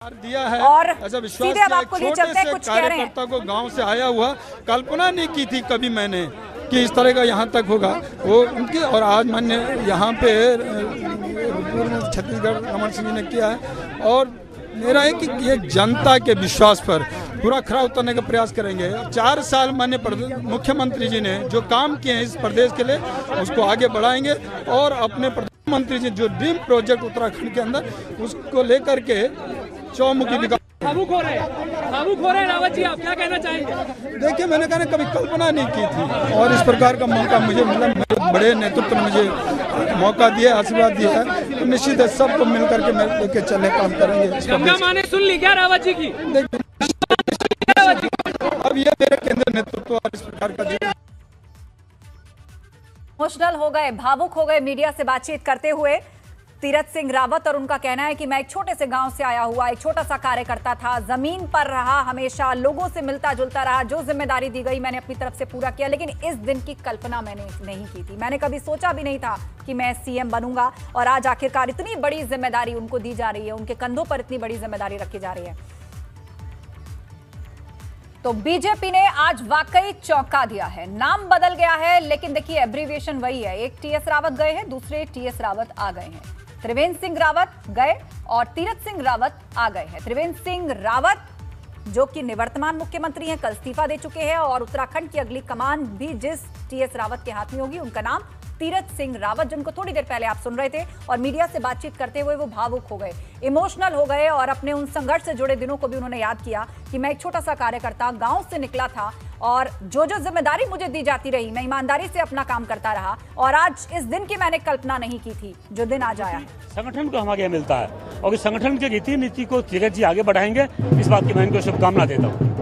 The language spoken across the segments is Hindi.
दिया है और ऐसा विश्वास सीधे अब किया। आपको लिए छोटे चलते हैं, से कुछ कह रहे हैं। कार्यकर्ता को गांव से आया हुआ कल्पना नहीं की थी कभी मैंने कि इस तरह का यहाँ तक होगा वो उनकी। और आज मैंने यहाँ पे छत्तीसगढ़ रमन सिंह जी ने किया है और मेरा है कि ये जनता के विश्वास पर पूरा खरा उतरने का प्रयास करेंगे। 4 साल माननीय मुख्यमंत्री जी ने जो काम किए हैं इस प्रदेश के लिए उसको आगे बढ़ाएंगे और अपने प्रधानमंत्री जी जो ड्रीम प्रोजेक्ट उत्तराखंड के अंदर उसको लेकर के चौमुखी विकास। भावुक हो रहे हैं रावत जी, आप क्या कहना चाहेंगे? देखिए मैंने कहा कभी कल्पना नहीं की थी और इस प्रकार का मौका मुझे मिला। मेरे बड़े नेतृत्व ने मुझे मौका दिया, आशीर्वाद दिया है तो निश्चित है सबको मिल करके मिल के चलने काम करेंगे। गंगा माँ ने सुन ली क्या रावत जी की? अब ये मेरे केंद्रीय नेतृत्व और इस प्रकार का इमोशनल हो गए, भावुक हो गए मीडिया से बातचीत करते हुए तीरथ सिंह रावत। और उनका कहना है कि मैं एक छोटे से गांव से आया हुआ एक छोटा सा कार्यकर्ता था, जमीन पर रहा, हमेशा लोगों से मिलता जुलता रहा, जो जिम्मेदारी दी गई मैंने अपनी तरफ से पूरा किया। लेकिन इस दिन की कल्पना मैंने नहीं की थी, मैंने कभी सोचा भी नहीं था कि मैं सीएम बनूंगा। और आज आखिरकार इतनी बड़ी जिम्मेदारी उनको दी जा रही है, उनके कंधों पर इतनी बड़ी जिम्मेदारी रखी जा रही है। तो बीजेपी ने आज वाकई चौंका दिया है। नाम बदल गया है लेकिन देखिए एब्रीविएशन वही है। एक टीएस रावत गए हैं, दूसरे टीएस रावत आ गए हैं। त्रिवेंद्र सिंह रावत गए और तीरथ सिंह रावत आ गए हैं। त्रिवेंद्र सिंह रावत जो कि निवर्तमान मुख्यमंत्री हैं, कल इस्तीफा दे चुके हैं और उत्तराखंड की अगली कमान भी जिस टीएस रावत के हाथ में होगी उनका नाम तीरथ सिंह रावत, जिनको थोड़ी देर पहले आप सुन रहे थे। और मीडिया से बातचीत करते हुए वो भावुक हो गए, इमोशनल हो गए और अपने उन संघर्ष से जुड़े दिनों को भी उन्होंने याद किया कि मैं एक छोटा सा कार्यकर्ता गांव से निकला था और जो जो जिम्मेदारी मुझे दी जाती रही मैं ईमानदारी से अपना काम करता रहा और आज इस दिन की मैंने कल्पना नहीं की थी जो दिन आज आया। संगठन को हमारे यहाँ मिलता है और इस संगठन के रीति नीति को तीरथ जी आगे बढ़ाएंगे, इस बात की मैं इनको शुभकामना देता हूँ।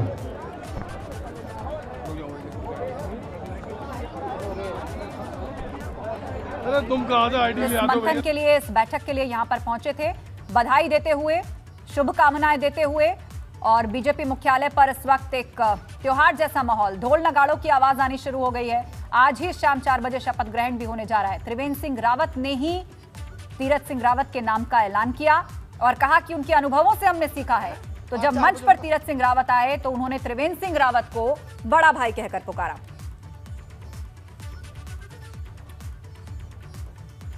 तुम इस मंथन के लिए, इस बैठक के लिए यहाँ पर पहुंचे थे, बधाई देते हुए, शुभकामनाएं देते हुए। और बीजेपी मुख्यालय पर इस वक्त एक त्योहार जैसा माहौल, ढोल नगाड़ों की आवाज आनी शुरू हो गई है। आज ही शाम 4 बजे शपथ ग्रहण भी होने जा रहा है। त्रिवेंद्र सिंह रावत ने ही तीरथ सिंह रावत के नाम का ऐलान किया और कहा कि उनके अनुभवों से हमने सीखा है। तो जब मंच पर तीरथ सिंह रावत आए तो उन्होंने त्रिवेंद्र सिंह रावत को बड़ा भाई कहकर पुकारा।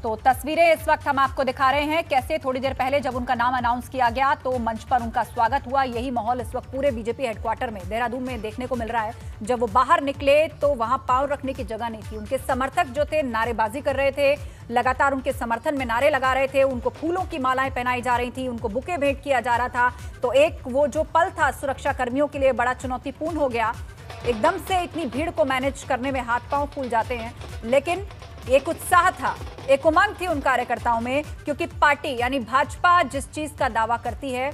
तो तस्वीरें इस वक्त हम आपको दिखा रहे हैं कैसे थोड़ी देर पहले जब उनका नाम अनाउंस किया गया तो मंच पर उनका स्वागत हुआ। यही माहौल इस वक्त पूरे बीजेपी हेडक्वार्टर में देहरादून में देखने को मिल रहा है। जब वो बाहर निकले तो वहां पांव रखने की जगह नहीं थी। उनके समर्थक जो थे नारेबाजी कर रहे थे, लगातार उनके समर्थन में नारे लगा रहे थे, उनको फूलों की मालाएं पहनाई जा रही थी, उनको बुके भेंट किया जा रहा था। तो एक वो जो पल था सुरक्षा कर्मियों के लिए बड़ा चुनौतीपूर्ण हो गया। एकदम से इतनी भीड़ को मैनेज करने में हाथ पांव फूल जाते हैं, लेकिन एक उत्साह था, एक उमंग थी उन कार्यकर्ताओं में, क्योंकि पार्टी यानी भाजपा जिस चीज का दावा करती है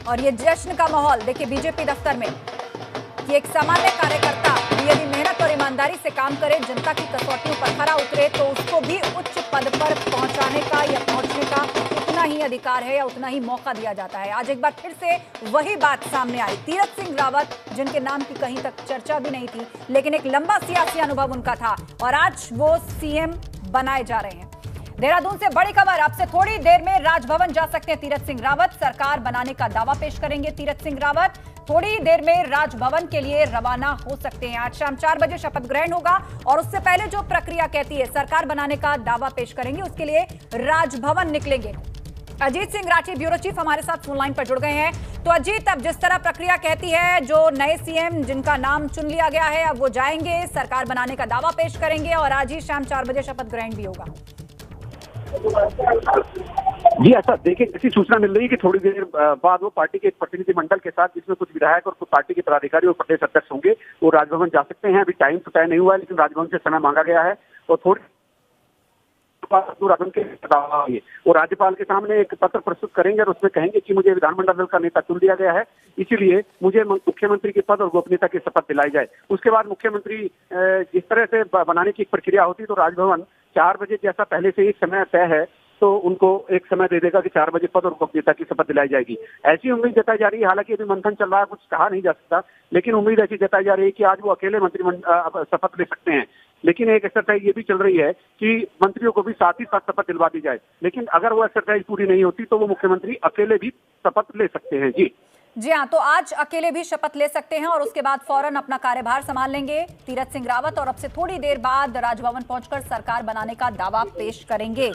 और ये जश्न का माहौल देखिए बीजेपी दफ्तर में कि एक सामान्य कार्यकर्ता यदि मेहनत और ईमानदारी से काम करे, जनता की कसौटियों पर खरा उतरे तो उसको भी उच्च पद पर पहुंचाने का या पहुंचने का उतना ही अधिकार है या उतना ही मौका दिया जाता है। आज एक बार फिर से वही बात सामने आई। तीरथ सिंह रावत जिनके नाम की कहीं तक चर्चा भी नहीं थी, लेकिन एक लंबा सियासी अनुभव उनका था और आज वो सीएम बनाए जा रहे हैं। देहरादून से बड़ी खबर, आपसे थोड़ी देर में राजभवन जा सकते हैं तीरथ सिंह रावत। सरकार बनाने का दावा पेश करेंगे तीरथ सिंह रावत। थोड़ी देर में राजभवन के लिए रवाना हो सकते हैं। आज शाम 4 बजे शपथ ग्रहण होगा और उससे पहले जो प्रक्रिया कहती है सरकार बनाने का दावा पेश करेंगे, उसके लिए राजभवन निकलेंगे। अजीत सिंह राठी ब्यूरो चीफ हमारे साथ फोन लाइन पर जुड़ गए हैं। तो अजीत, अब जिस तरह प्रक्रिया कहती है जो नए सीएम जिनका नाम चुन लिया गया है अब वो जाएंगे, सरकार बनाने का दावा पेश करेंगे और आज ही शाम 4 बजे शपथ ग्रहण भी होगा। जी ऐसा देखिए, ऐसी सूचना मिल रही है कि थोड़ी देर बाद वो पार्टी के एक प्रतिनिधिमंडल के साथ, जिसमें कुछ विधायक और कुछ पार्टी के पदाधिकारी और प्रदेश अध्यक्ष होंगे, वो राजभवन जा सकते हैं। अभी टाइम तो तय नहीं हुआ है लेकिन राजभवन से समय मांगा गया है और थोड़ी वो राज्यपाल के सामने एक पत्र प्रस्तुत करेंगे और उसमें कहेंगे कि मुझे विधानमंडल दल का नेता चुन लिया गया है, इसीलिए मुझे मुख्यमंत्री के पद और गोपनीयता की शपथ दिलाई जाए। उसके बाद मुख्यमंत्री जिस तरह से बनाने की प्रक्रिया होती तो राजभवन 4 बजे जैसा पहले से ही समय तय है तो उनको एक समय दे देगा कि 4 बजे पद और गोपनीयता की शपथ दिलाई जाएगी। ऐसी उम्मीद जताई जा रही है। हालांकि अभी मंथन चल रहा है, कुछ कहा नहीं जा सकता, लेकिन उम्मीद ऐसी जताई जा रही है कि आज वो अकेले मंत्रिमंडल शपथ ले सकते हैं, लेकिन एक एक्सरसाइज ये भी चल रही है कि मंत्रियों को भी साथ ही साथ शपथ दिलवा दी जाए। लेकिन अगर वो एक्सरसाइज पूरी नहीं होती तो वो मुख्यमंत्री अकेले भी शपथ ले सकते हैं। जी हाँ, तो आज अकेले भी शपथ ले सकते हैं और उसके बाद फौरन अपना कार्यभार संभाल लेंगे तीरथ सिंह रावत, और अब से थोड़ी देर बाद राजभवन पहुंचकर सरकार बनाने का दावा पेश करेंगे।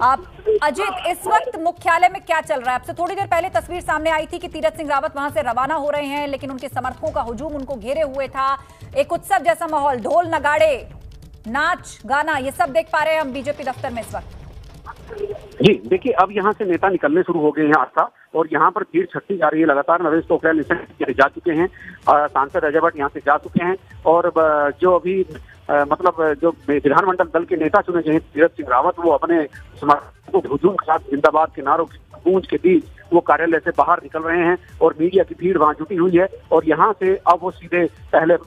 आप अजीत, इस वक्त मुख्यालय में क्या चल रहा है? अब से थोड़ी देर पहले तस्वीर सामने आई थी कि तीरथ सिंह रावत वहां से रवाना हो रहे हैं, लेकिन उनके समर्थकों का हुजूम उनको घेरे हुए था। एक उत्सव जैसा माहौल, ढोल नगाड़े, नाच गाना, ये सब देख पा रहे हैं हम बीजेपी दफ्तर में इस वक्त। जी देखिए, अब यहाँ से नेता निकलने शुरू हो गए हैं आस्था, और यहाँ पर भीड़ छटती जा रही है लगातार। नरेश पोखरियाल निशंक जा चुके हैं, सांसद अजय भट्ट यहाँ से जा चुके हैं, और जो अभी जो विधानमंडल दल के नेता चुने गए हैं तीरथ सिंह रावत, वो अपने समर्थकों के हुजूम के साथ जिंदाबाद के नारों की गूंज के बीच वो कार्यालय से बाहर निकल रहे हैं, और मीडिया की भीड़ वहां जुटी हुई है। और यहाँ से अब वो सीधे पहले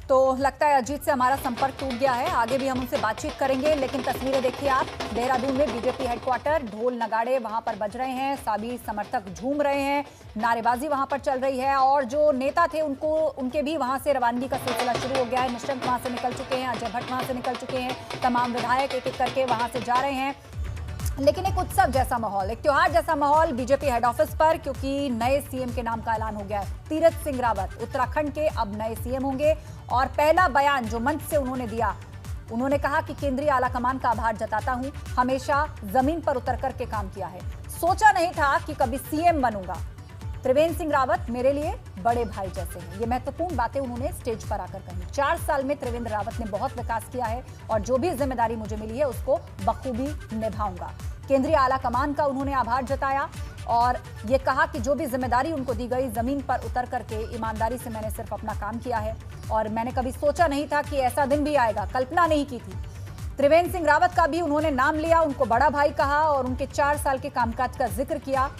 तो लगता है अजीत से हमारा संपर्क टूट गया है। आगे भी हम उनसे बातचीत करेंगे, लेकिन तस्वीरें देखिए आप, देहरादून में बीजेपी हेडक्वार्टर, ढोल नगाड़े वहां पर बज रहे हैं, सभी समर्थक झूम रहे हैं, नारेबाजी वहां पर चल रही है, और जो नेता थे उनके भी वहां से रवानगी का सिलसिला शुरू हो गया है। निशंक वहां से निकल चुके हैं, अजय भट्ट वहां से निकल चुके हैं, तमाम विधायक एक एक करके वहां से जा रहे हैं। लेकिन एक उत्सव जैसा माहौल, एक त्योहार जैसा माहौल बीजेपी हेड ऑफिस पर, क्योंकि नए सीएम के नाम का ऐलान हो गया है। तीरथ सिंह रावत उत्तराखंड के अब नए सीएम होंगे, और पहला बयान जो मंच से उन्होंने दिया, उन्होंने कहा कि केंद्रीय आलाकमान का आभार जताता हूं, हमेशा जमीन पर उतर करके काम किया है, सोचा नहीं था कि कभी सीएम बनूंगा। त्रिवेंद्र सिंह रावत मेरे लिए बड़े भाई जैसे हैं। ये महत्वपूर्ण बातें उन्होंने स्टेज पर आकर कही। 4 साल में त्रिवेंद्र रावत ने बहुत विकास किया है, और जो भी जिम्मेदारी मुझे मिली है उसको बखूबी निभाऊंगा। केंद्रीय आला कमान का उन्होंने आभार जताया, और ये कहा कि जो भी जिम्मेदारी उनको दी गई, जमीन पर उतर करके ईमानदारी से मैंने सिर्फ अपना काम किया है, और मैंने कभी सोचा नहीं था कि ऐसा दिन भी आएगा, कल्पना नहीं की थी। त्रिवेंद्र सिंह रावत का भी उन्होंने नाम लिया, उनको बड़ा भाई कहा, और उनके 4 साल के कामकाज का जिक्र किया,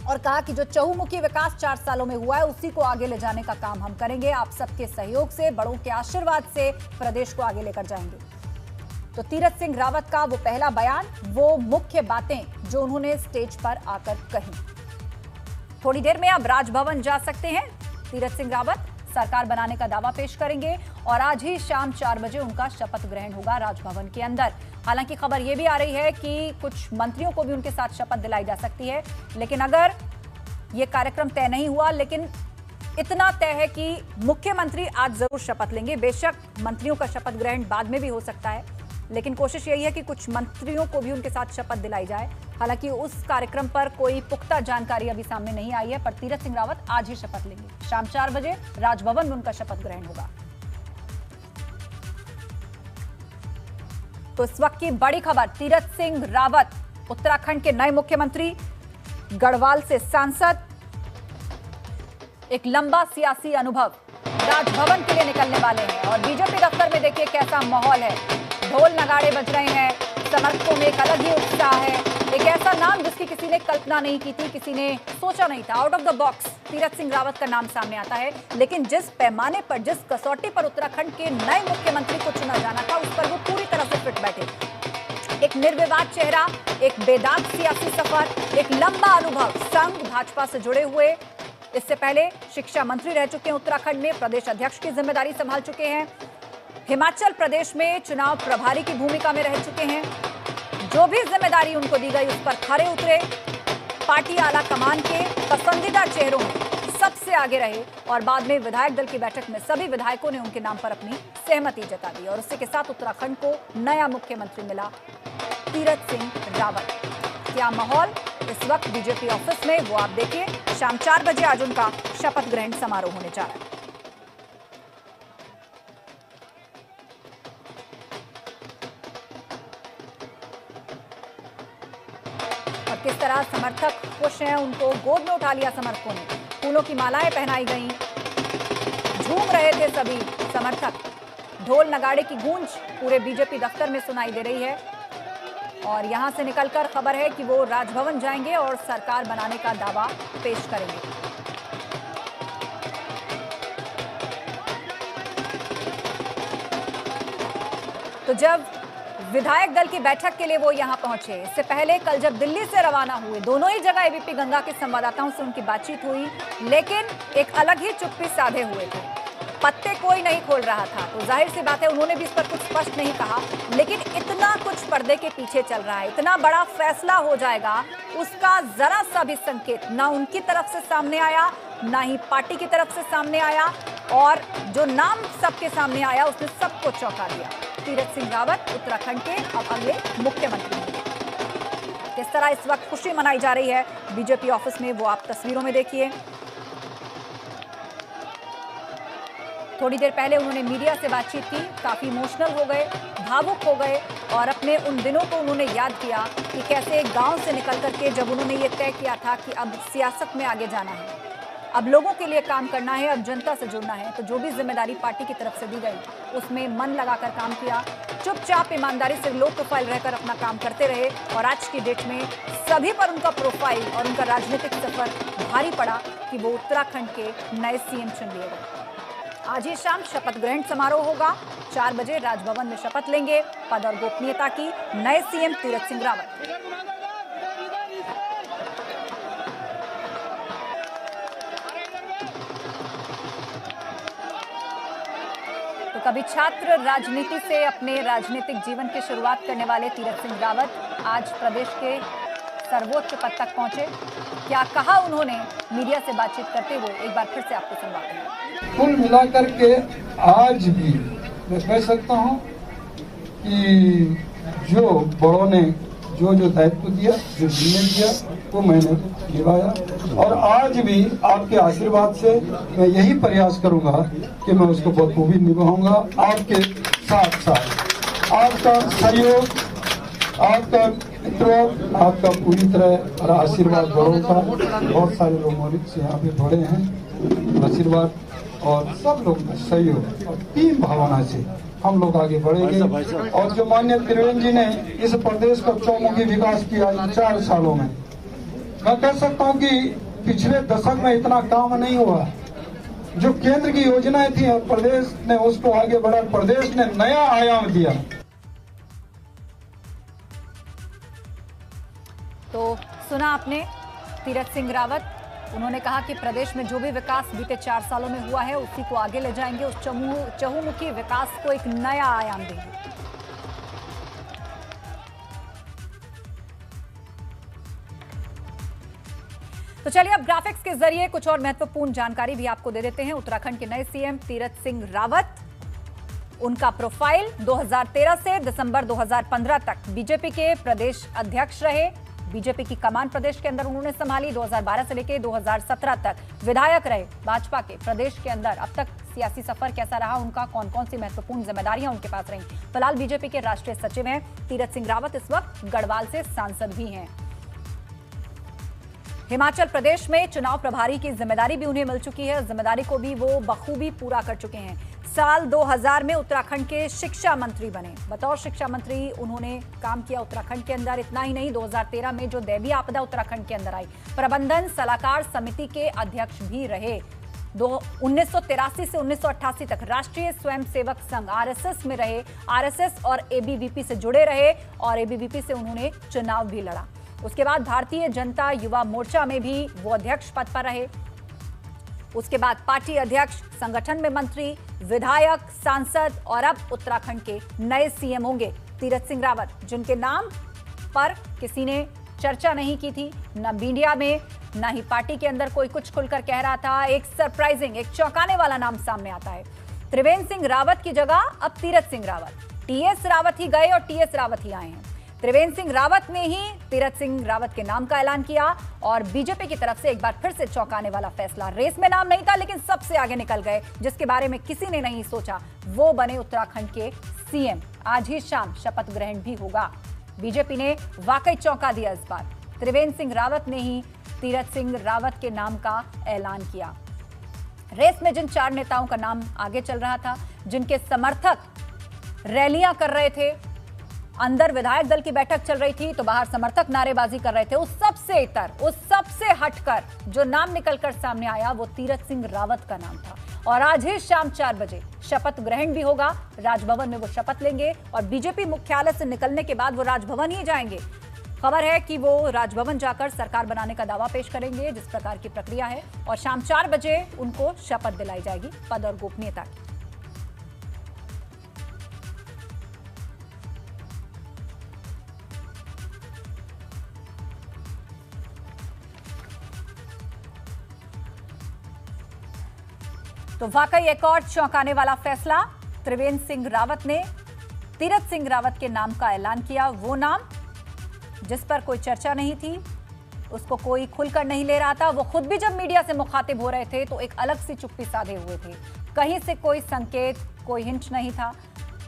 और कहा कि जो चहुमुखी विकास 4 सालों में हुआ है उसी को आगे ले जाने का काम हम करेंगे। आप सबके सहयोग से, बड़ों के आशीर्वाद से प्रदेश को आगे लेकर जाएंगे। तो तीरथ सिंह रावत का वो पहला बयान, वो मुख्य बातें जो उन्होंने स्टेज पर आकर कही। थोड़ी देर में अब राजभवन जा सकते हैं तीरथ सिंह रावत, सरकार बनाने का दावा पेश करेंगे, और आज ही शाम 4 बजे उनका शपथ ग्रहण होगा राजभवन के अंदर। हालांकि खबर यह भी आ रही है कि कुछ मंत्रियों को भी उनके साथ शपथ दिलाई जा सकती है, लेकिन अगर यह कार्यक्रम तय नहीं हुआ, लेकिन इतना तय है कि मुख्यमंत्री आज जरूर शपथ लेंगे। बेशक मंत्रियों का शपथ ग्रहण बाद में भी हो सकता है, लेकिन कोशिश यही है कि कुछ मंत्रियों को भी उनके साथ शपथ दिलाई जाए। हालांकि उस कार्यक्रम पर कोई पुख्ता जानकारी अभी सामने नहीं आई है, पर तीरथ सिंह रावत आज ही शपथ लेंगे। शाम 4 बजे राजभवन में उनका शपथ ग्रहण होगा। तो इस वक्त की बड़ी खबर, तीरथ सिंह रावत उत्तराखंड के नए मुख्यमंत्री, गढ़वाल से सांसद, एक लंबा सियासी अनुभव, राजभवन के लिए निकलने वाले हैं। और बीजेपी दफ्तर में देखिए कैसा माहौल है, ढोल नगाड़े बज रहे हैं, समर्थकों में एक अलग ही उत्साह है। एक ऐसा नाम जिसकी किसी ने कल्पना नहीं की थी, किसी ने सोचा नहीं था, out of the box Tirath Singh Rawat का नाम सामने आता है। लेकिन जिस पैमाने पर, जिस कसौटी पर उत्तराखंड के नए मुख्यमंत्री को चुना जाना था, उस पर वो पूरी तरह से फिट बैठे। एक निर्विवाद चेहरा, एक बेदाग सियासी सफर, एक लंबा अनुभव, संघ भाजपा से जुड़े हुए, इससे पहले शिक्षा मंत्री रह चुके हैं उत्तराखंड में, प्रदेश अध्यक्ष की जिम्मेदारी संभाल चुके हैं, हिमाचल प्रदेश में चुनाव प्रभारी की भूमिका में रह चुके हैं। जो भी जिम्मेदारी उनको दी गई उस पर खरे उतरे, पार्टी आला कमान के पसंदीदा चेहरों में सबसे आगे रहे, और बाद में विधायक दल की बैठक में सभी विधायकों ने उनके नाम पर अपनी सहमति जता दी, और उसी के साथ उत्तराखंड को नया मुख्यमंत्री मिला, तीरथ सिंह रावत। क्या माहौल इस वक्त बीजेपी ऑफिस में, वो आप देखिए। शाम 4 बजे आज उनका शपथ ग्रहण समारोह होने जा रहा है। और किस तरह समर्थक खुश हैं, उनको गोद में उठा लिया समर्थकों ने, फूलों की मालाएं पहनाई गईं, झूम रहे थे सभी समर्थक। ढोल नगाड़े की गूंज पूरे बीजेपी दफ्तर में सुनाई दे रही है, और यहां से निकलकर खबर है कि वो राजभवन जाएंगे और सरकार बनाने का दावा पेश करेंगे। तो जब विधायक दल की बैठक के लिए वो यहां पहुंचे। इससे पहले कल जब दिल्ली से रवाना हुए, दोनों ही जगह एबीपी गंगा के संवाददाताओं से उनकी बातचीत हुई, लेकिन एक अलग ही चुप्पी साधे हुए थे। पत्ते कोई नहीं खोल रहा था, तो जाहिर सी बात है उन्होंने भी इस पर कुछ स्पष्ट नहीं कहा। लेकिन इतना कुछ पर्दे के पीछे चल रहा है, इतना बड़ा फैसला हो जाएगा, उसका जरा सा भी संकेत ना उनकी तरफ से सामने आया, ना ही पार्टी की तरफ से सामने आया, और जो नाम सबके सामने आया उसने सबको चौंका दिया। तीरथ सिंह रावत उत्तराखंड के अब अगले मुख्यमंत्री होंगे। किस तरह इस वक्त खुशी मनाई जा रही है बीजेपी ऑफिस में, वो आप तस्वीरों में देखिए। थोड़ी देर पहले उन्होंने मीडिया से बातचीत की, काफी इमोशनल हो गए, भावुक हो गए, और अपने उन दिनों को उन्होंने याद किया कि कैसे गांव से निकल करके जब उन्होंने ये तय किया था कि अब सियासत में आगे जाना है, अब लोगों के लिए काम करना है, अब जनता से जुड़ना है, तो जो भी जिम्मेदारी पार्टी की तरफ से दी गई उसमें मन लगाकर काम किया, चुपचाप ईमानदारी से लो प्रोफाइल रहकर अपना काम करते रहे। और आज की डेट में सभी पर उनका प्रोफाइल और उनका राजनीतिक सफर भारी पड़ा कि वो उत्तराखंड के नए सीएम चुन लिए गए। आज ही शाम शपथ ग्रहण समारोह होगा, 4 बजे राजभवन में शपथ लेंगे पद और गोपनीयता की नए सीएम तीरथ सिंह रावत। तो कभी छात्र राजनीति से अपने राजनीतिक जीवन की शुरुआत करने वाले तीरथ सिंह रावत आज प्रदेश के सर्वोच्च पद तक पहुंचे। क्या कहा उन्होंने मीडिया से बातचीत करते हुए, एक बार फिर से आपको सुनवाते हैं। कुल मिलाकर के आज भी मैं कह सकता हूं कि जो बड़ों ने जो दायित्व दिया, जो जिम्मे दिया, वो मैंने निभाया। और आज भी आपके आशीर्वाद से मैं यही प्रयास करूंगा कि मैं उसको बखूबी निभाऊंगा। आपके साथ साथ आपका सहयोग, आपका मित्रों, आपका पूरी तरह और आशीर्वाद बड़ों का, बहुत सारे लोग से यहाँ पे बड़े हैं, आशीर्वाद और सब लोग सहयोग और टीम भावना से हम लोग आगे बढ़ेंगे। और जो माननीय त्रिवेंद्र जी ने इस प्रदेश का चौमुखी विकास किया इन 4 सालों में, मैं कह सकता हूं कि पिछले दशक में इतना काम नहीं हुआ। जो केंद्र की योजनाएं थी प्रदेश ने उसको आगे बढ़ा, प्रदेश ने नया आयाम दिया। तो सुना आपने तीरथ सिंह रावत, उन्होंने कहा कि प्रदेश में जो भी विकास बीते 4 सालों में हुआ है उसी को आगे ले जाएंगे, उस चहुमुखी विकास को एक नया आयाम देंगे। तो चलिए अब ग्राफिक्स के जरिए कुछ और महत्वपूर्ण जानकारी भी आपको दे देते हैं। उत्तराखंड के नए सीएम तीरथ सिंह रावत, उनका प्रोफाइल 2013 से दिसंबर 2015 तक बीजेपी के प्रदेश अध्यक्ष रहे। बीजेपी की कमान प्रदेश के अंदर उन्होंने संभाली। 2012 से लेकर 2017 तक विधायक रहे भाजपा के प्रदेश के अंदर। अब तक सियासी सफर कैसा रहा उनका, कौन कौन सी महत्वपूर्ण जिम्मेदारियां उनके पास रही। फिलहाल बीजेपी के राष्ट्रीय सचिव हैं तीरथ सिंह रावत, इस वक्त गढ़वाल से सांसद भी हैं। हिमाचल प्रदेश में चुनाव प्रभारी की जिम्मेदारी भी उन्हें मिल चुकी है, जिम्मेदारी को भी वो बखूबी पूरा कर चुके हैं। साल 2000 में उत्तराखंड के शिक्षा मंत्री बने। बतौर शिक्षा मंत्री उन्होंने काम किया उत्तराखंड के अंदर। इतना ही नहीं, 2013 में जो दैवीय आपदा उत्तराखंड के अंदर आई, प्रबंधन सलाहकार समिति के अध्यक्ष भी रहे। 1983 से 1988 तक राष्ट्रीय स्वयंसेवक संघ आरएसएस में रहे। आरएसएस और एबीवीपी से जुड़े रहे और एबीवीपी से उन्होंने चुनाव भी लड़ा। उसके बाद भारतीय जनता युवा मोर्चा में भी वो अध्यक्ष पद पर रहे। उसके बाद पार्टी अध्यक्ष, संगठन में मंत्री, विधायक, सांसद और अब उत्तराखंड के नए सीएम होंगे तीरथ सिंह रावत, जिनके नाम पर किसी ने चर्चा नहीं की थी, न मीडिया में, न ही पार्टी के अंदर कोई कुछ खुलकर कह रहा था। एक सरप्राइजिंग, एक चौंकाने वाला नाम सामने आता है। त्रिवेंद्र सिंह रावत की जगह अब तीरथ सिंह रावत। टीएस रावत ही गए और टीएस रावत ही आए हैं। त्रिवेंद्र सिंह रावत ने ही तीरथ सिंह रावत के नाम का ऐलान किया और बीजेपी की तरफ से एक बार फिर से चौंकाने वाला फैसला। रेस में नाम नहीं था लेकिन सबसे आगे निकल गए, जिसके बारे में किसी ने नहीं सोचा, वो बने उत्तराखंड के सीएम। आज ही शाम शपथ ग्रहण भी होगा। बीजेपी ने वाकई चौंका दिया इस बार। त्रिवेंद्र सिंह रावत ने ही तीरथ सिंह रावत के नाम का ऐलान किया। रेस में जिन 4 नेताओं का नाम आगे चल रहा था, जिनके समर्थक रैलियां कर रहे थे, अंदर विधायक दल की बैठक चल रही थी तो बाहर समर्थक नारेबाजी कर रहे थे, उस सबसे इतर, उस सबसे हटकर जो नाम निकलकर सामने आया वो तीरथ सिंह रावत का नाम था। और आज ही शाम 4 बजे शपथ ग्रहण भी होगा। राजभवन में वो शपथ लेंगे और बीजेपी मुख्यालय से निकलने के बाद वो राजभवन ही जाएंगे। खबर है कि वो राजभवन जाकर सरकार बनाने का दावा पेश करेंगे, जिस प्रकार की प्रक्रिया है, और शाम 4 बजे उनको शपथ दिलाई जाएगी पद और गोपनीयता की। तो वाकई एक और चौंकाने वाला फैसला, त्रिवेंद्र सिंह रावत ने तीरथ सिंह रावत के नाम का ऐलान किया। वो नाम जिस पर कोई चर्चा नहीं थी, उसको कोई खुलकर नहीं ले रहा था। वो खुद भी जब मीडिया से मुखातिब हो रहे थे तो एक अलग सी चुप्पी साधे हुए थे। कहीं से कोई संकेत, कोई हिंट नहीं था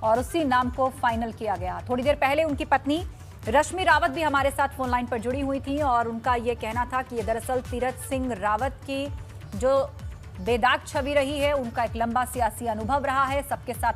और उसी नाम को फाइनल किया गया। थोड़ी देर पहले उनकी पत्नी रश्मि रावत भी हमारे साथ फोन लाइन पर जुड़ी हुई थी और उनका ये कहना था कि ये दरअसल तीरथ सिंह रावत की जो बेदाग छवि रही है, उनका एक लंबा सियासी अनुभव रहा है। सबके साथ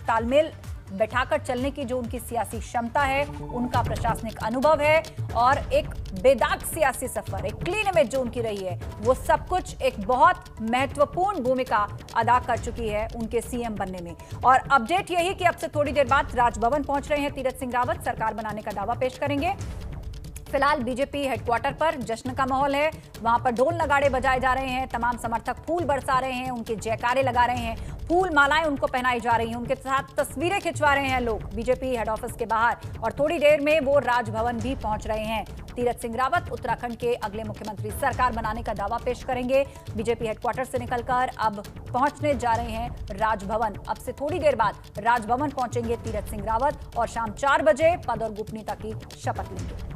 तालमेल बैठाकर चलने की जो उनकी सियासी क्षमता है, उनका प्रशासनिक अनुभव है और एक बेदाग सियासी सफर, एक क्लीन इमेज जो उनकी रही है, वो सब कुछ एक बहुत महत्वपूर्ण भूमिका अदा कर चुकी है उनके सीएम बनने में। और अपडेट यही कि अब से थोड़ी देर बाद राजभवन पहुंच रहे हैं तीरथ सिंह रावत, सरकार बनाने का दावा पेश करेंगे। फिलहाल बीजेपी हेडक्वार्टर पर जश्न का माहौल है, वहां पर ढोल नगाड़े बजाए जा रहे हैं, तमाम समर्थक फूल बरसा रहे हैं, उनके जयकारे लगा रहे हैं, फूल मालाएं उनको पहनाई जा रही हैं, उनके साथ तस्वीरें खिंचवा रहे हैं लोग बीजेपी हेड ऑफिस के बाहर। और थोड़ी देर में वो राजभवन भी पहुंच रहे हैं। तीरथ सिंह रावत उत्तराखंड के अगले मुख्यमंत्री, सरकार बनाने का दावा पेश करेंगे। बीजेपी हेडक्वार्टर से निकलकर अब पहुंचने जा रहे हैं राजभवन। अब से थोड़ी देर बाद राजभवन पहुंचेंगे तीरथ सिंह रावत और शाम 4 बजे पद और गोपनीयता की शपथ लेंगे।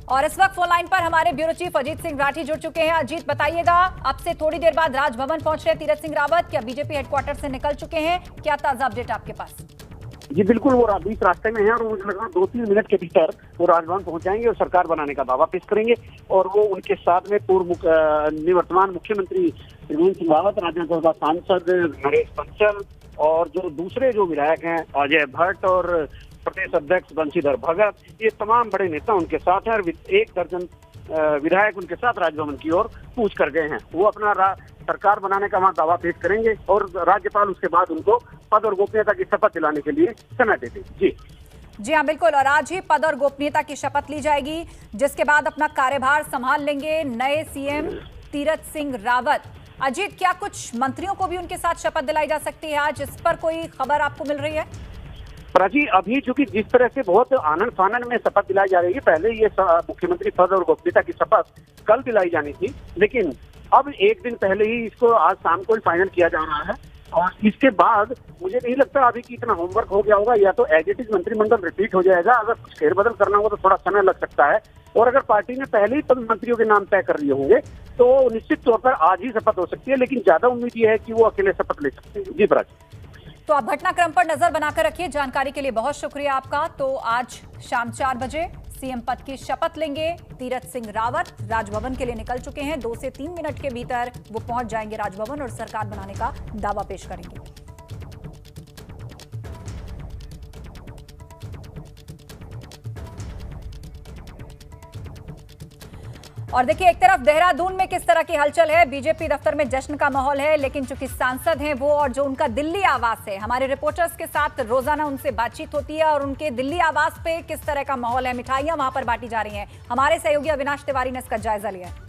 और इस वक्त फोन लाइन पर हमारे ब्यूरो चीफ अजीत सिंह राठी जुड़ चुके हैं। अजीत, बताइएगा, अब से थोड़ी देर बाद राजभवन पहुंच रहे तीरथ सिंह रावत, क्या बीजेपी हेडक्वार्टर से निकल चुके हैं? क्या ताजा अपडेट आपके पास? जी बिल्कुल, वो बीच रास्ते में है और मुझे लग रहा है 2-3 मिनट के भीतर वो राजभवन पहुंच जाएंगे और सरकार बनाने का दावा पेश करेंगे। और वो उनके साथ में निवर्तमान मुख्यमंत्री त्रिवेंद्र सिंह रावत, राज्यसभा सांसद नरेश बंसल और जो दूसरे जो विधायक हैं अजय भट्ट और प्रदेश अध्यक्ष बंशीधर भगत, ये तमाम बड़े नेता उनके साथ हैं और 1 दर्जन विधायक उनके साथ राजभवन की ओर कूच कर गए हैं। वो अपना सरकार बनाने का वहाँ दावा पेश करेंगे और राज्यपाल उसके बाद उनको पद और गोपनीयता की शपथ दिलाने के लिए समय देते। जी हाँ, बिल्कुल। और आज ही पद और गोपनीयता की शपथ ली जाएगी, जिसके बाद अपना कार्यभार संभाल लेंगे नए सीएम तीरथ सिंह रावत। अजीत, क्या कुछ मंत्रियों को भी उनके साथ शपथ दिलाई जा सकती है आज? इस पर कोई खबर आपको मिल रही है? प्राची, अभी चूंकि जिस तरह से बहुत आनंद फानन में शपथ दिलाई जा रही है, पहले ये मुख्यमंत्री पद और गोपनीयता की शपथ कल दिलाई जानी थी, लेकिन अब 1 दिन पहले ही इसको आज शाम को ही फाइनल किया जा रहा है। और इसके बाद मुझे नहीं लगता अभी कि इतना होमवर्क हो गया होगा, या तो एज इट इज मंत्रिमंडल रिपीट हो जाएगा। अगर कुछ फेरबदल करना होगा तो थोड़ा समय लग सकता है। और अगर पार्टी ने पहले ही मंत्रियों के नाम तय कर लिए होंगे तो निश्चित तौर पर आज ही शपथ हो सकती है, लेकिन ज्यादा उम्मीद यह है कि वो अकेले शपथ ले सकते हैं। जी प्राची। तो आप घटनाक्रम पर नजर बनाकर रखिए। जानकारी के लिए बहुत शुक्रिया आपका। तो आज शाम 4 बजे सीएम पद की शपथ लेंगे तीरथ सिंह रावत। राजभवन के लिए निकल चुके हैं। 2 से 3 मिनट के भीतर वो पहुंच जाएंगे राजभवन और सरकार बनाने का दावा पेश करेंगे। और देखिए, एक तरफ देहरादून में किस तरह की हलचल है, बीजेपी दफ्तर में जश्न का माहौल है, लेकिन चूंकि सांसद हैं वो और जो उनका दिल्ली आवास है, हमारे रिपोर्टर्स के साथ रोजाना उनसे बातचीत होती है और उनके दिल्ली आवास पे किस तरह का माहौल है, मिठाइयां वहां पर बांटी जा रही हैं। हमारे सहयोगी अविनाश तिवारी ने इसका जायजा लिया है।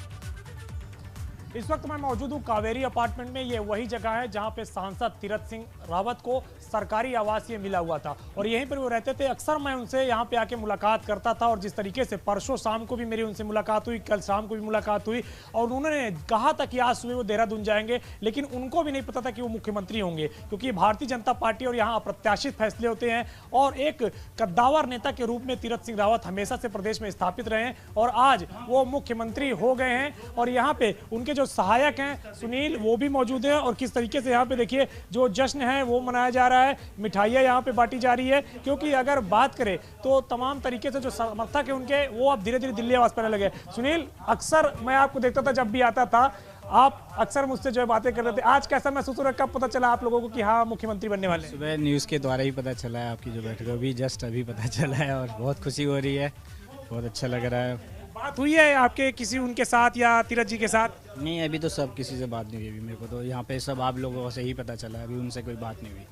इस वक्त मैं मौजूद हूँ कावेरी अपार्टमेंट में। ये वही जगह है जहाँ पे सांसद तीरथ सिंह रावत को सरकारी आवास ये मिला हुआ था और यहीं पर वो रहते थे। अक्सर मैं उनसे यहाँ पे आके मुलाकात करता था और जिस तरीके से परसों शाम को भी मेरी उनसे मुलाकात हुई, कल शाम को भी मुलाकात हुई और उन्होंने कहा था कि आज सुबह वो देहरादून जाएंगे, लेकिन उनको भी नहीं पता था कि वो मुख्यमंत्री होंगे, क्योंकि भारतीय जनता पार्टी और यहाँ अप्रत्याशित फैसले होते हैं और एक कद्दावर नेता के रूप में तीरथ सिंह रावत हमेशा से प्रदेश में स्थापित रहे हैं और आज वो मुख्यमंत्री हो गए हैं। और यहाँ पे उनके जो सहायक हैं सुनील, वो भी मौजूद हैं और किस तरीके से यहाँ पे देखिए जो जश्न है वो मनाया जा रहा है, मिठाइयाँ यहाँ पे बांटी जा रही है। क्योंकि अगर बात करें तो तमाम तरीके से जो समर्थक है उनके, वो अब धीरे धीरे दिल्ली आवास पर लगे। सुनील, अक्सर मैं आपको देखता था जब भी आता था, आप अक्सर मुझसे जो है बातें कर रहे थे, आज कैसा महसूस हो रहा है? कब पता चला आप लोगों को कि हाँ मुख्यमंत्री बनने वाले हैं? सुबह न्यूज़ के द्वारा ही पता चला है आपकी जो बैठक अभी जस्ट अभी पता चला है और बहुत खुशी हो रही है, बहुत अच्छा लग रहा है। बात हुई है आपके किसी उनके साथ या तीरथ जी के साथ? नहीं, अभी तो सब किसी से बात नहीं हुई अभी, मेरे को तो यहाँ पे सब आप लोगों से ही पता चला, अभी उनसे कोई बात नहीं हुई।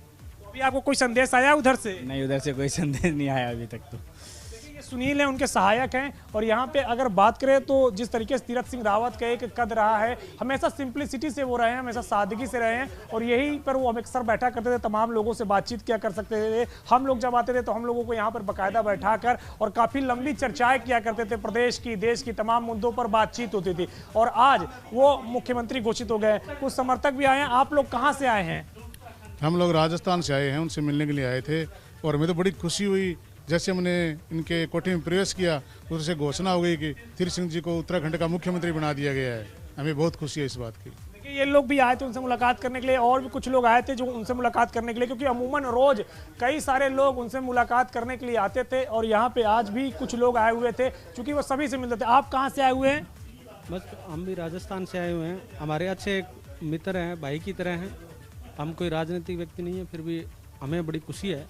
अभी आपको कोई संदेश आया उधर से? नहीं, उधर से कोई संदेश नहीं आया अभी तक तो। ये सुनील हैं, उनके सहायक हैं। और यहाँ पे अगर बात करें तो जिस तरीके से तीरथ सिंह रावत का एक कद रहा है, हमेशा सिंप्लिसिटी से वो रहे हैं, हमेशा सादगी से रहे हैं और यही पर वो अक्सर बैठा करते थे, तमाम लोगों से बातचीत किया कर सकते थे। हम लोग जब आते थे तो हम लोगों को यहाँ पर बाकायदा बैठा कर और काफ़ी लंबी चर्चाएं किया करते थे, प्रदेश की देश की तमाम मुद्दों पर बातचीत होती थी। और आज वो मुख्यमंत्री घोषित हो गए। कुछ समर्थक भी आए हैं। आप लोग कहाँ से आए हैं? हम लोग राजस्थान से आए हैं, उनसे मिलने के लिए आए थे और हमें तो बड़ी खुशी हुई जैसे हमने इनके कोठी में प्रवेश किया उधर से घोषणा हो गई कि तीरथ सिंह जी को उत्तराखंड का मुख्यमंत्री बना दिया गया है। हमें बहुत खुशी है इस बात की। देखिए ये लोग भी आए थे उनसे मुलाकात करने के लिए और भी कुछ लोग आए थे जो उनसे मुलाकात करने के लिए, क्योंकि अमूमन रोज कई सारे लोग उनसे मुलाकात करने के लिए आते थे और यहाँ पे आज भी कुछ लोग आए हुए थे क्योंकि वो सभी से मिलते थे। आप कहाँ से आए हुए हैं? बस हम भी राजस्थान से आए हुए हैं। हमारे अच्छे मित्र हैं, भाई की तरह हैं। हम कोई राजनीतिक व्यक्ति नहीं है, फिर भी हमें बड़ी खुशी है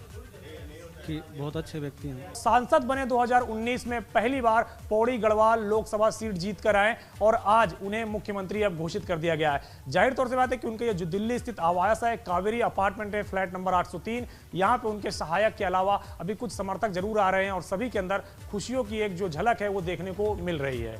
कि बहुत अच्छे व्यक्ति हैं। सांसद बने 2019 में, पहली बार पौड़ी गढ़वाल लोकसभा सीट जीत कर आए और आज उन्हें मुख्यमंत्री अब घोषित कर दिया गया है। जाहिर तौर से बात है कि उनके ये जो दिल्ली स्थित आवास है, कावेरी अपार्टमेंट है, फ्लैट नंबर 803, यहाँ पे उनके सहायक के अलावा अभी कुछ समर्थक जरूर आ रहे हैं और सभी के अंदर खुशियों की एक जो झलक है वो देखने को मिल रही है।